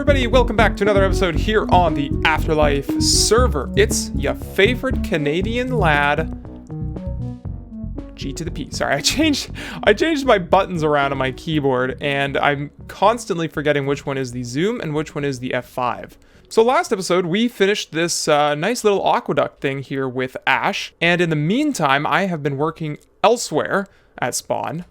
everybody, welcome back to another episode here on the AfterLife server. It's your favorite Canadian lad, G to the P. Sorry, I changed my buttons around on my keyboard, and I'm constantly forgetting which one is the zoom and which one is the F5. So last episode, we finished this nice little aqueduct thing here with Ash, and in the meantime, I have been working elsewhere at spawn,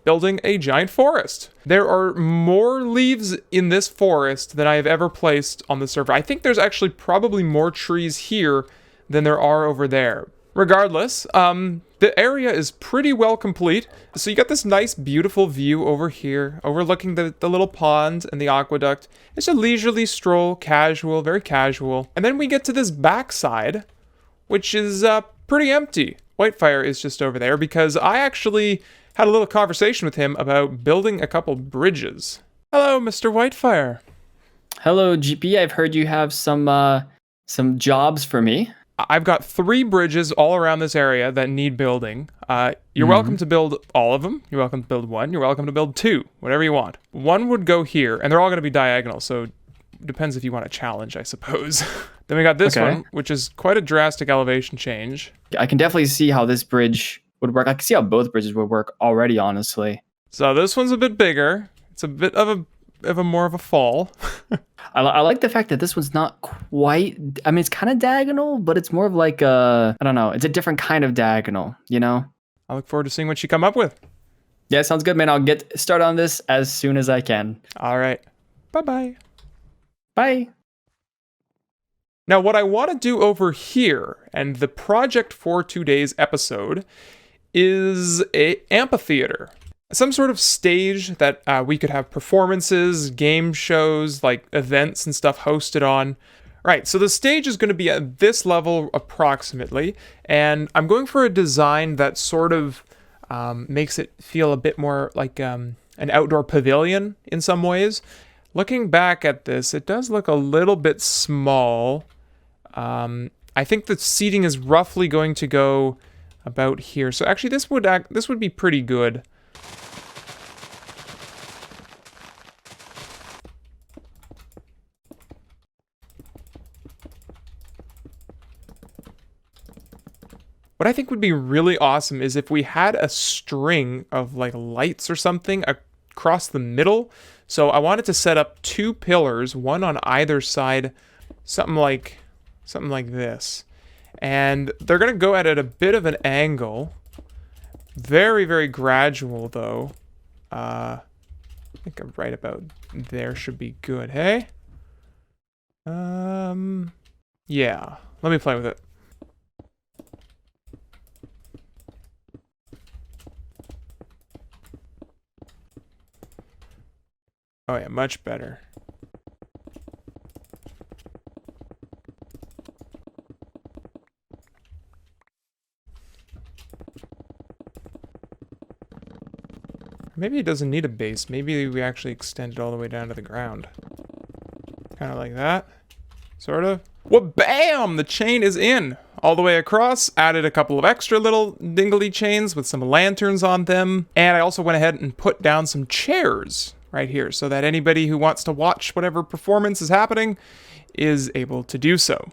building a giant forest. There are more leaves in this forest than I have ever placed on the server. I think there's actually probably more trees here than there are over there. Regardless, the area is pretty well complete. So you got this nice, beautiful view over here, overlooking the little pond and the aqueduct. It's a leisurely stroll, casual, very casual. And then we get to this backside, which is pretty empty. Whitefire is just over there because I actually had a little conversation with him about building a couple bridges. Hello, Mr. Whitefire. Hello, GP. I've heard you have some jobs for me. I've got 3 bridges all around this area that need building. You're welcome to build all of them. You're welcome to build 1. You're welcome to build 2. Whatever you want. 1 would go here, and they're all going to be diagonal, so it depends if you want a challenge, I suppose. Then we got this one, which is quite a drastic elevation change. I can definitely see how this bridge would work. I can see how both bridges would work already, honestly. So this one's a bit bigger. It's a bit of a more of a fall. I like the fact that this one's not quite, I mean, it's kind of diagonal, but it's more of like I don't know, it's a different kind of diagonal, you know? I look forward to seeing what you come up with. Yeah, sounds good, man. I'll get started on this as soon as I can. All right. Bye-bye. Bye. Now, what I want to do over here, and the project for today's episode, is a amphitheater. Some sort of stage that we could have performances, game shows, like events and stuff hosted on. Right, so the stage is going to be at this level approximately, and I'm going for a design that sort of makes it feel a bit more like an outdoor pavilion in some ways. Looking back at this, it does look a little bit small. I think the seating is roughly going to go about here. So actually this would be pretty good. What I think would be really awesome is if we had a string of like lights or something across the middle. So I wanted to set up 2 pillars, one on either side, something like this. And they're going to go at it a bit of an angle. Very, very gradual though. I think I'm right about there should be good, hey? Yeah. Let me play with it. Oh yeah, much better. Maybe it doesn't need a base. Maybe we actually extend it all the way down to the ground. Kind of like that. Sort of. Well, bam! The chain is in. All the way across. Added a couple of extra little dingly chains with some lanterns on them. And I also went ahead and put down some chairs right here so that anybody who wants to watch whatever performance is happening is able to do so.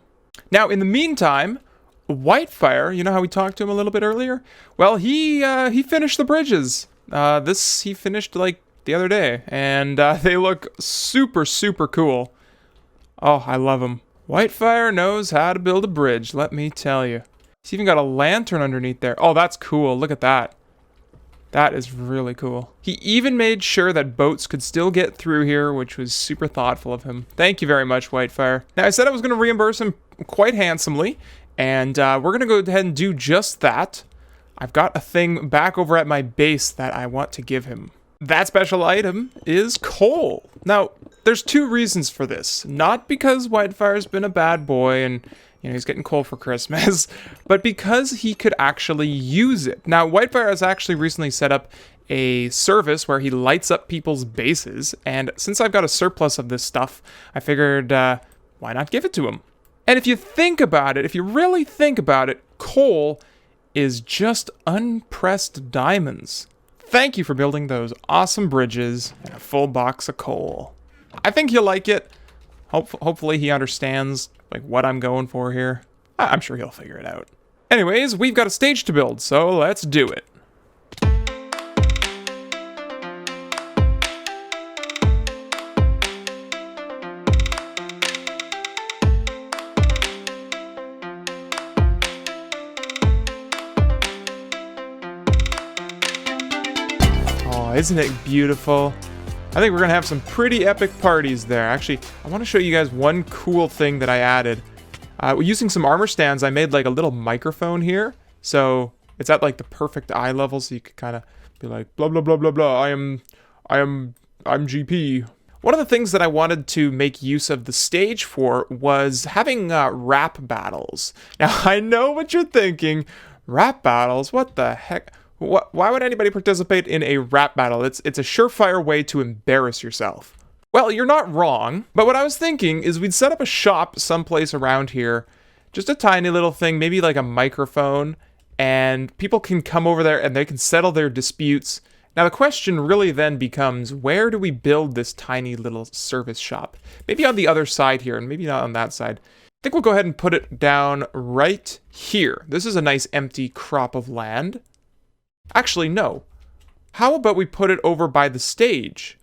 Now, in the meantime, Whitefire, you know how we talked to him a little bit earlier? Well, he finished the bridges. He finished like the other day, and they look super, super cool. Oh, I love them. Whitefire knows how to build a bridge, let me tell you. He's even got a lantern underneath there. Oh, that's cool. Look at that. That is really cool. He even made sure that boats could still get through here, which was super thoughtful of him. Thank you very much, Whitefire. Now, I said I was going to reimburse him quite handsomely, and we're going to go ahead and do just that. I've got a thing back over at my base that I want to give him. That special item is coal. Now, there's 2 reasons for this. Not because Whitefire's been a bad boy and he's getting coal for Christmas, but because he could actually use it. Now, Whitefire has actually recently set up a service where he lights up people's bases, and since I've got a surplus of this stuff, I figured, why not give it to him? And if you think about it, if you really think about it, coal is just unpressed diamonds. Thank you for building those awesome bridges and a full box of coal. I think he'll like it. Hopefully he understands like what I'm going for here. I'm sure he'll figure it out. Anyways, we've got a stage to build, so let's do it. Oh, isn't it beautiful? I think we're gonna have some pretty epic parties there. Actually, I want to show you guys one cool thing that I added. Using some armor stands, I made like a little microphone here. So it's at like the perfect eye level, so you could kind of be like, blah, blah, blah, blah, blah. I'm GP. One of the things that I wanted to make use of the stage for was having rap battles. Now, I know what you're thinking. Rap battles? What the heck? Why would anybody participate in a rap battle? It's a surefire way to embarrass yourself. Well, you're not wrong, but what I was thinking is we'd set up a shop someplace around here, just a tiny little thing, maybe like a microphone, and people can come over there and they can settle their disputes. Now the question really then becomes, where do we build this tiny little service shop? Maybe on the other side here, and maybe not on that side. I think we'll go ahead and put it down right here. This is a nice empty crop of land. Actually, no. How about we put it over by the stage?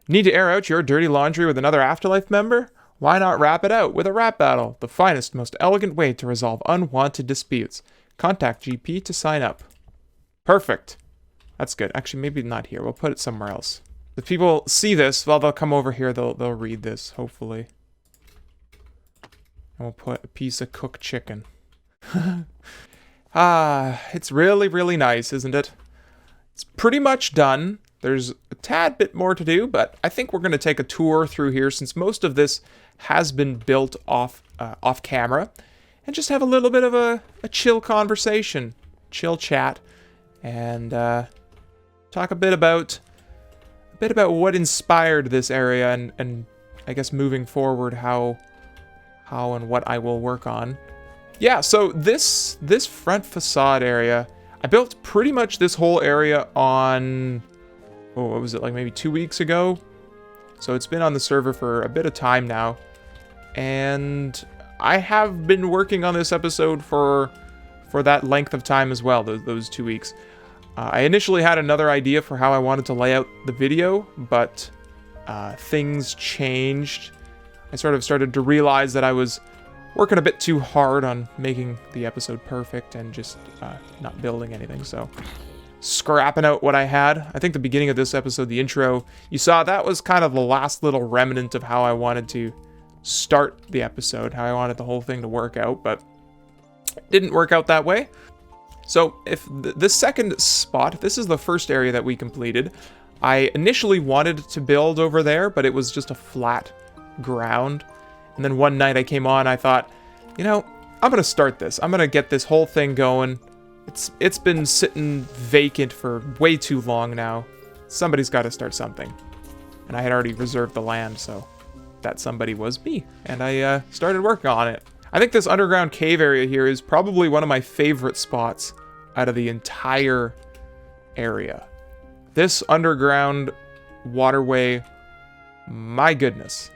Need to air out your dirty laundry with another AfterLife member? Why not rap it out with a rap battle? The finest, most elegant way to resolve unwanted disputes. Contact GP to sign up. Perfect. That's good. Actually, maybe not here. We'll put it somewhere else. If people see this, well, they'll come over here. They'll read this, hopefully. And we'll put a piece of cooked chicken. It's really, really nice, isn't it? It's pretty much done. There's a tad bit more to do, but I think we're going to take a tour through here since most of this has been built off camera, and just have a little bit of a chill conversation, chill chat, and talk a bit about what inspired this area, and I guess moving forward how and what I will work on. Yeah, so this front facade area, I built pretty much this whole area on, oh, what was it, like maybe 2 weeks ago? So it's been on the server for a bit of time now. And I have been working on this episode for that length of time as well, those 2 weeks. I initially had another idea for how I wanted to lay out the video, but things changed. I sort of started to realize that I was working a bit too hard on making the episode perfect and just not building anything, so scrapping out what I had. I think the beginning of this episode, the intro, you saw that was kind of the last little remnant of how I wanted to start the episode, how I wanted the whole thing to work out, but it didn't work out that way. So if this second spot, this is the first area that we completed. I initially wanted to build over there, but it was just a flat ground. And then one night I came on, I thought, you know, I'm going to start this. I'm going to get this whole thing going. It's been sitting vacant for way too long now. Somebody's got to start something. And I had already reserved the land, so that somebody was me. And I started working on it. I think this underground cave area here is probably one of my favorite spots out of the entire area. This underground waterway, my goodness.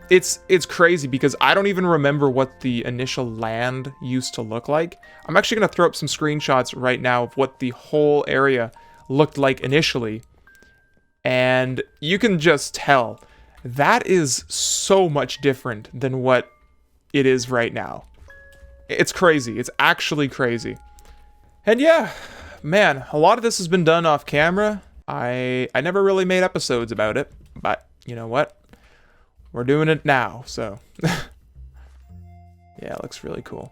It's crazy because I don't even remember what the initial land used to look like. I'm actually going to throw up some screenshots right now of what the whole area looked like initially. And you can just tell that is so much different than what it is right now. It's crazy. It's actually crazy. And yeah, man, a lot of this has been done off camera. I never really made episodes about it, but you know what? We're doing it now, so. Yeah, it looks really cool.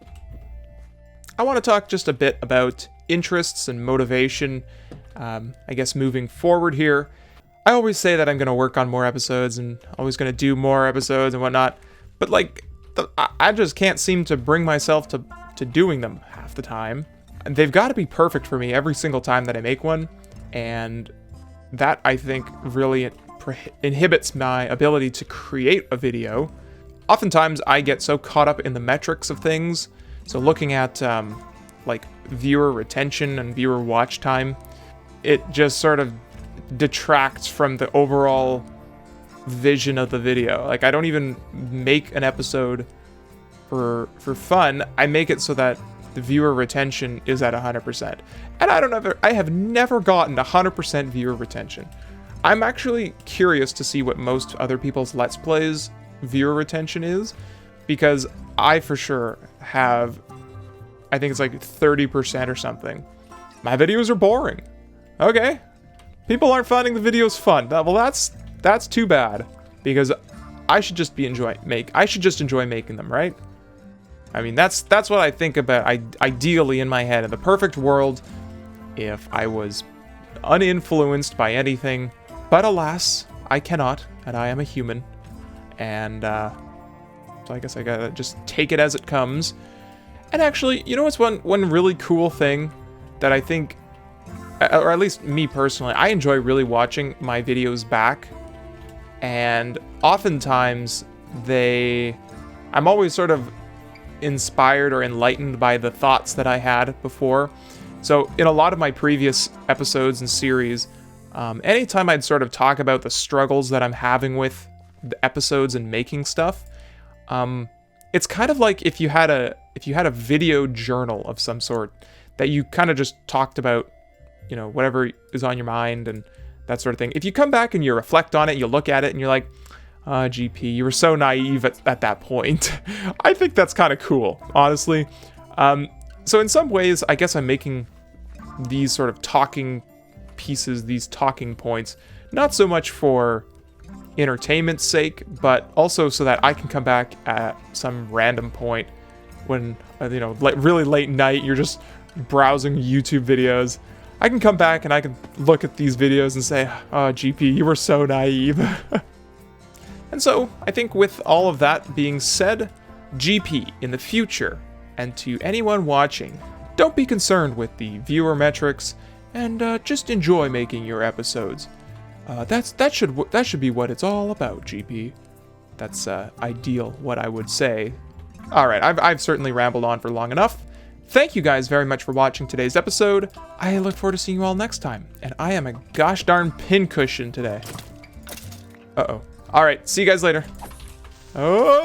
I want to talk just a bit about interests and motivation, I guess moving forward here. I always say that I'm going to work on more episodes and always going to do more episodes and whatnot, but like, I just can't seem to bring myself to doing them half the time. And they've got to be perfect for me every single time that I make one, and that, I think, really inhibits my ability to create a video. Oftentimes, I get so caught up in the metrics of things, so looking at, like, viewer retention and viewer watch time, it just sort of detracts from the overall vision of the video. Like, I don't even make an episode for fun. I make it so that the viewer retention is at 100%. And I have never gotten 100% viewer retention. I'm actually curious to see what most other people's Let's Plays viewer retention is, because I for sure have, I think it's like 30% or something. My videos are boring. Okay. People aren't finding the videos fun. Well, that's too bad, because I should just enjoy making them, right? I mean, that's what I think about ideally in my head. In the perfect world, if I was uninfluenced by anything, but alas, I cannot, and I am a human, and so I guess I gotta just take it as it comes. And actually, you know what's one really cool thing that I think, or at least me personally, I enjoy really watching my videos back, and oftentimes I'm always sort of inspired or enlightened by the thoughts that I had before. So in a lot of my previous episodes and series, anytime I'd sort of talk about the struggles that I'm having with the episodes and making stuff, it's kind of like if you had a video journal of some sort that you kind of just talked about, you know, whatever is on your mind and that sort of thing. If you come back and you reflect on it, you look at it and you're like, GP, you were so naive at that point. I think that's kind of cool, honestly. So in some ways, I guess I'm making these sort of talking pieces, these talking points, not so much for entertainment's sake, but also so that I can come back at some random point when, you know, like really late night, you're just browsing YouTube videos. I can come back and I can look at these videos and say, oh, GP, you were so naive. And so, I think with all of that being said, GP, in the future, and to anyone watching, don't be concerned with the viewer metrics, and just enjoy making your episodes. That should be what it's all about, GP. That's ideal, what I would say. Alright, I've certainly rambled on for long enough. Thank you guys very much for watching today's episode. I look forward to seeing you all next time, and I am a gosh darn pincushion today. Uh-oh. All right, see you guys later. Oh.